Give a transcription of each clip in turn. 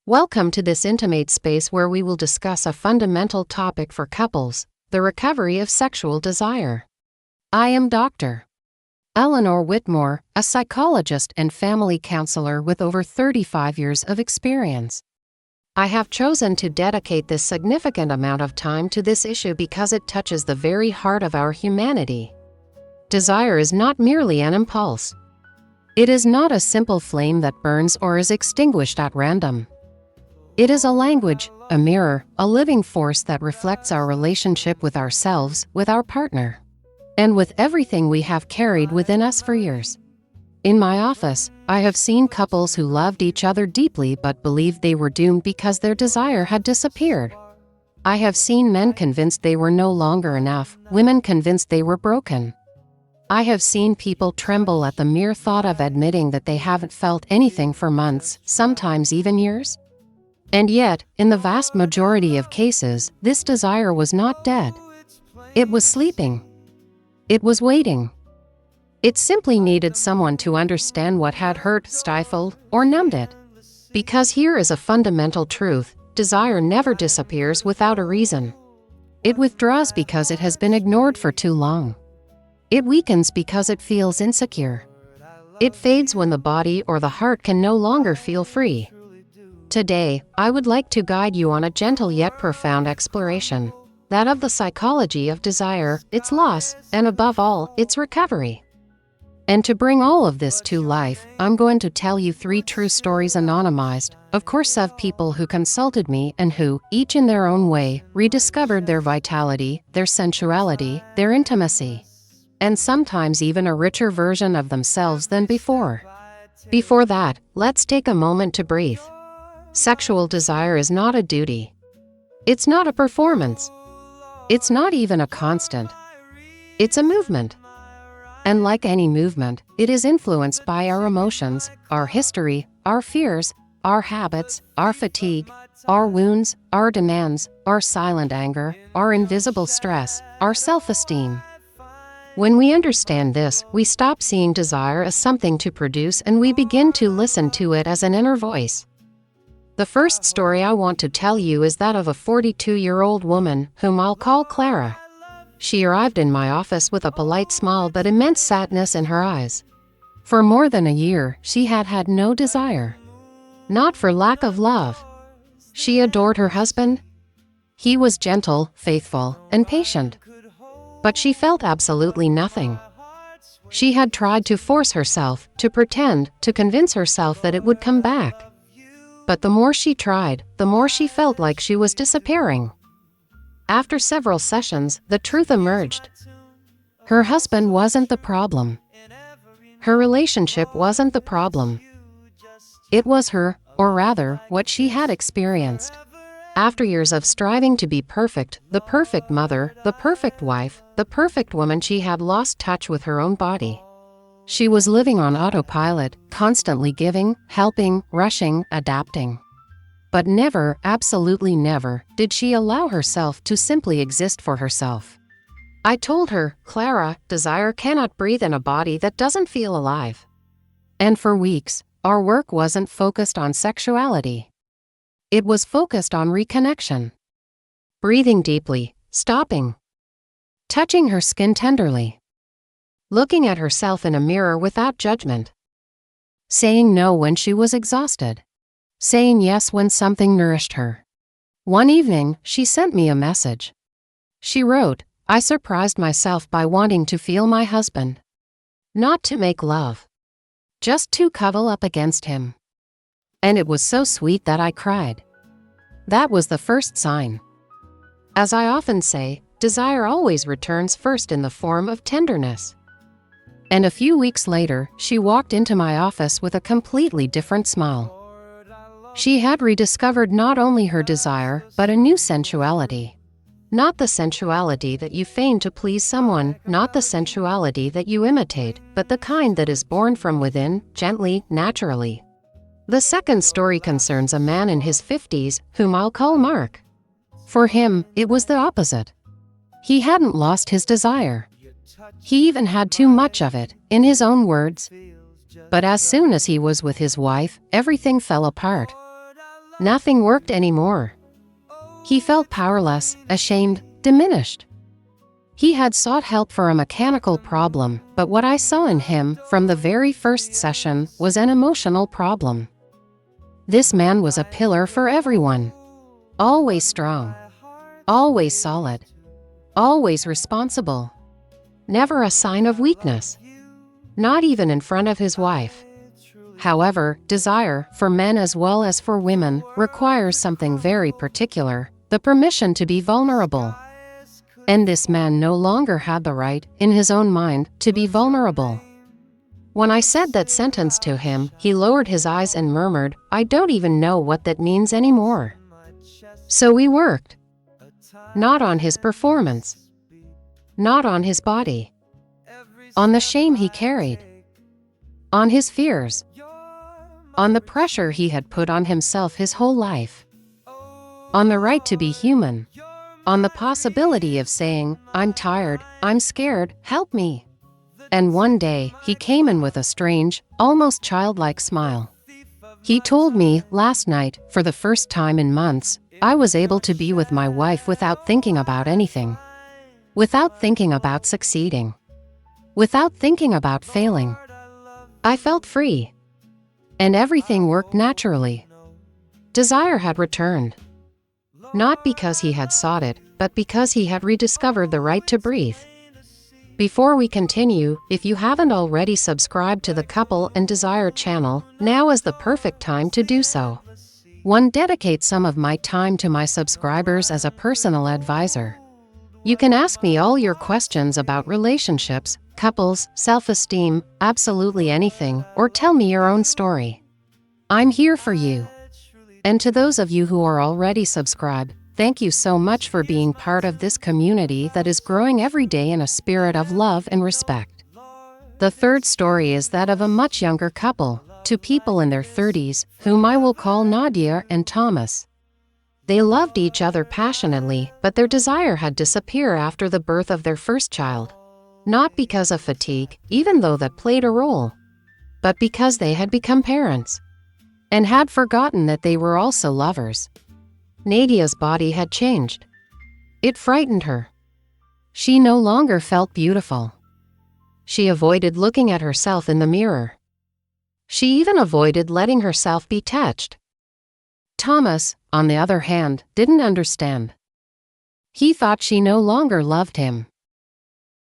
Welcome to this intimate space where we will discuss a fundamental topic for couples, the recovery of sexual desire. I am Dr. Eleanor Whitmore, a psychologist and family counselor with over 35 years of experience. I have chosen to dedicate this significant amount of time to this issue because it touches the very heart of our humanity. Desire is not merely an impulse. It is not a simple flame that burns or is extinguished at random. It is a language, a mirror, a living force that reflects our relationship with ourselves, with our partner, and with everything we have carried within us for years. In my office, I have seen couples who loved each other deeply but believed they were doomed because their desire had disappeared. I have seen men convinced they were no longer enough, women convinced they were broken. I have seen people tremble at the mere thought of admitting that they haven't felt anything for months, sometimes even years. And yet, in the vast majority of cases, this desire was not dead. It was sleeping. It was waiting. It simply needed someone to understand what had hurt, stifled, or numbed it. Because here is a fundamental truth: desire never disappears without a reason. It withdraws because it has been ignored for too long. It weakens because it feels insecure. It fades when the body or the heart can no longer feel free. Today, I would like to guide you on a gentle yet profound exploration, that of the psychology of desire, its loss, and above all, its recovery. And to bring all of this to life, I'm going to tell you 3 true stories anonymized, of course, of people who consulted me and who, each in their own way, rediscovered their vitality, their sensuality, their intimacy, and sometimes even a richer version of themselves than before. Before that, let's take a moment to breathe. Sexual desire is not a duty. It's not a performance. It's not even a constant. It's a movement. And like any movement, it is influenced by our emotions, our history, our fears, our habits, our fatigue, our wounds, our demands, our silent anger, our invisible stress, our self-esteem. When we understand this, we stop seeing desire as something to produce and we begin to listen to it as an inner voice. The first story I want to tell you is that of a 42-year-old woman, whom I'll call Clara. She arrived in my office with a polite smile but immense sadness in her eyes. For more than a year, she had had no desire. Not for lack of love. She adored her husband. He was gentle, faithful, and patient. But she felt absolutely nothing. She had tried to force herself, to pretend, to convince herself that it would come back. But the more she tried, the more she felt like she was disappearing. After several sessions, the truth emerged. Her husband wasn't the problem. Her relationship wasn't the problem. It was her, or rather, what she had experienced. After years of striving to be perfect, the perfect mother, the perfect wife, the perfect woman, she had lost touch with her own body. She was living on autopilot, constantly giving, helping, rushing, adapting. But never, absolutely never, did she allow herself to simply exist for herself. I told her, Clara, desire cannot breathe in a body that doesn't feel alive. And for weeks, our work wasn't focused on sexuality. It was focused on reconnection. Breathing deeply, stopping. Touching her skin tenderly. Looking at herself in a mirror without judgment. Saying no when she was exhausted. Saying yes when something nourished her. One evening, she sent me a message. She wrote, I surprised myself by wanting to feel my husband. Not to make love. Just to cuddle up against him. And it was so sweet that I cried. That was the first sign. As I often say, desire always returns first in the form of tenderness. And a few weeks later, she walked into my office with a completely different smile. She had rediscovered not only her desire, but a new sensuality. Not the sensuality that you feign to please someone, not the sensuality that you imitate, but the kind that is born from within, gently, naturally. The second story concerns a man in his 50s, whom I'll call Mark. For him, it was the opposite. He hadn't lost his desire. He even had too much of it, in his own words. But as soon as he was with his wife, everything fell apart. Nothing worked anymore. He felt powerless, ashamed, diminished. He had sought help for a mechanical problem, but what I saw in him from the very first session was an emotional problem. This man was a pillar for everyone. Always strong. Always solid. Always responsible. Never a sign of weakness. Not even in front of his wife. However, desire, for men as well as for women, requires something very particular, the permission to be vulnerable. And this man no longer had the right, in his own mind, to be vulnerable. When I said that sentence to him, he lowered his eyes and murmured, "I don't even know what that means anymore." So we worked. Not on his performance. Not on his body. On the shame he carried. On his fears. On the pressure he had put on himself his whole life. On the right to be human. On the possibility of saying, "I'm tired, I'm scared, help me." And one day, he came in with a strange, almost childlike smile. He told me, last night, for the first time in months, I was able to be with my wife without thinking about anything. Without thinking about succeeding. Without thinking about failing. I felt free. And everything worked naturally. Desire had returned. Not because he had sought it, but because he had rediscovered the right to breathe. Before we continue, if you haven't already subscribed to the Couple and Desire channel, now is the perfect time to do so. One, dedicate some of my time to my subscribers as a personal advisor. You can ask me all your questions about relationships, couples, self-esteem, absolutely anything, or tell me your own story. I'm here for you. And to those of you who are already subscribed, thank you so much for being part of this community that is growing every day in a spirit of love and respect. The third story is that of a much younger couple, two people in their 30s, whom I will call Nadia and Thomas. They loved each other passionately, but their desire had disappeared after the birth of their first child. Not because of fatigue, even though that played a role, but because they had become parents and had forgotten that they were also lovers. Nadia's body had changed. It frightened her. She no longer felt beautiful. She avoided looking at herself in the mirror. She even avoided letting herself be touched. Thomas, on the other hand, didn't understand. He thought she no longer loved him.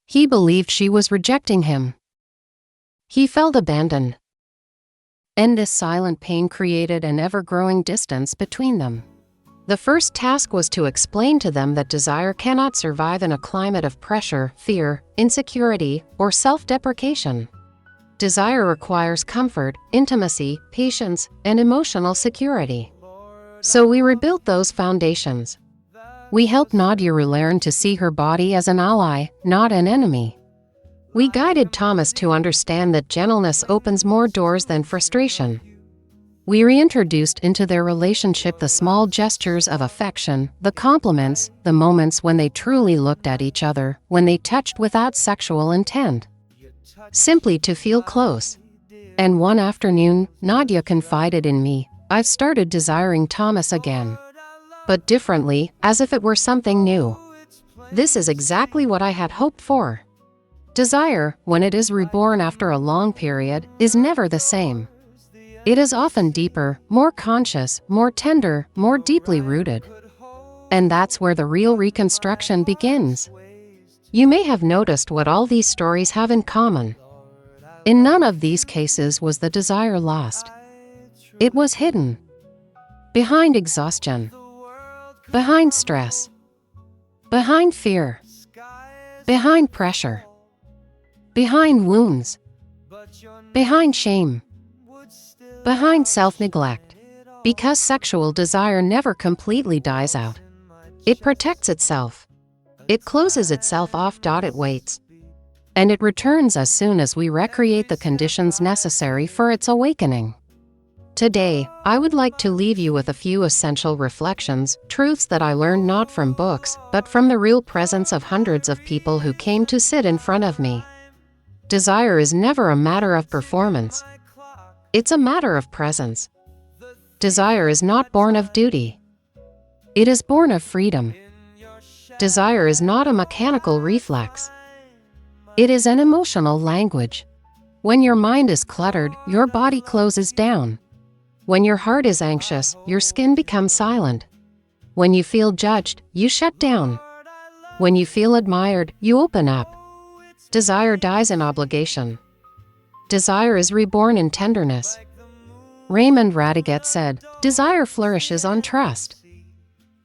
He believed she was rejecting him. He felt abandoned. And this silent pain created an ever-growing distance between them. The first task was to explain to them that desire cannot survive in a climate of pressure, fear, insecurity, or self-deprecation. Desire requires comfort, intimacy, patience, and emotional security. So we rebuilt those foundations. We helped Nadia relearn to see her body as an ally, not an enemy. We guided Thomas to understand that gentleness opens more doors than frustration. We reintroduced into their relationship the small gestures of affection, the compliments, the moments when they truly looked at each other, when they touched without sexual intent. Simply to feel close. And one afternoon, Nadia confided in me, "I've started desiring Thomas again. But differently, as if it were something new. This is exactly what I had hoped for." Desire, when it is reborn after a long period, is never the same. It is often deeper, more conscious, more tender, more deeply rooted. And that's where the real reconstruction begins. You may have noticed what all these stories have in common. In none of these cases was the desire lost. It was hidden. Behind exhaustion. Behind stress. Behind fear. Behind pressure. Behind wounds. Behind shame. Behind self-neglect. Because sexual desire never completely dies out. It protects itself. It closes itself off. It waits. And it returns as soon as we recreate the conditions necessary for its awakening. Today, I would like to leave you with a few essential reflections, truths that I learned not from books, but from the real presence of hundreds of people who came to sit in front of me. Desire is never a matter of performance. It's a matter of presence. Desire is not born of duty. It is born of freedom. Desire is not a mechanical reflex. It is an emotional language. When your mind is cluttered, your body closes down. When your heart is anxious, your skin becomes silent. When you feel judged, you shut down. When you feel admired, you open up. Desire dies in obligation. Desire is reborn in tenderness. Raymond Radiguet said, "Desire flourishes on trust."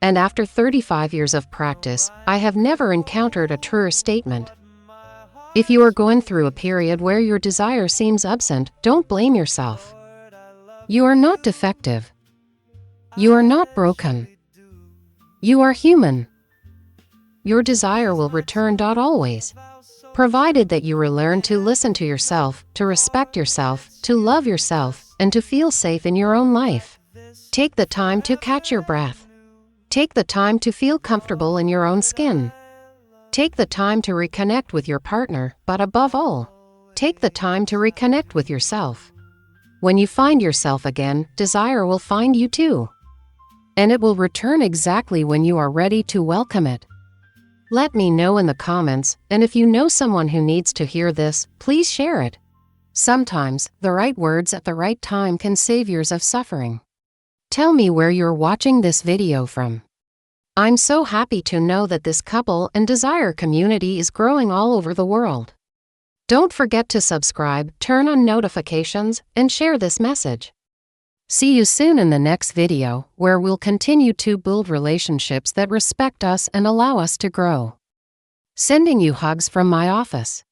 And after 35 years of practice, I have never encountered a truer statement. If you are going through a period where your desire seems absent, don't blame yourself. You are not defective. You are not broken. You are human. Your desire will return. Always. Provided that you relearn to listen to yourself, to respect yourself, to love yourself, and to feel safe in your own life. Take the time to catch your breath. Take the time to feel comfortable in your own skin. Take the time to reconnect with your partner, but above all, take the time to reconnect with yourself. When you find yourself again, desire will find you too. And it will return exactly when you are ready to welcome it. Let me know in the comments, and if you know someone who needs to hear this, please share it. Sometimes, the right words at the right time can save years of suffering. Tell me where you're watching this video from. I'm so happy to know that this couple and desire community is growing all over the world. Don't forget to subscribe, turn on notifications, and share this message. See you soon in the next video, where we'll continue to build relationships that respect us and allow us to grow. Sending you hugs from my office.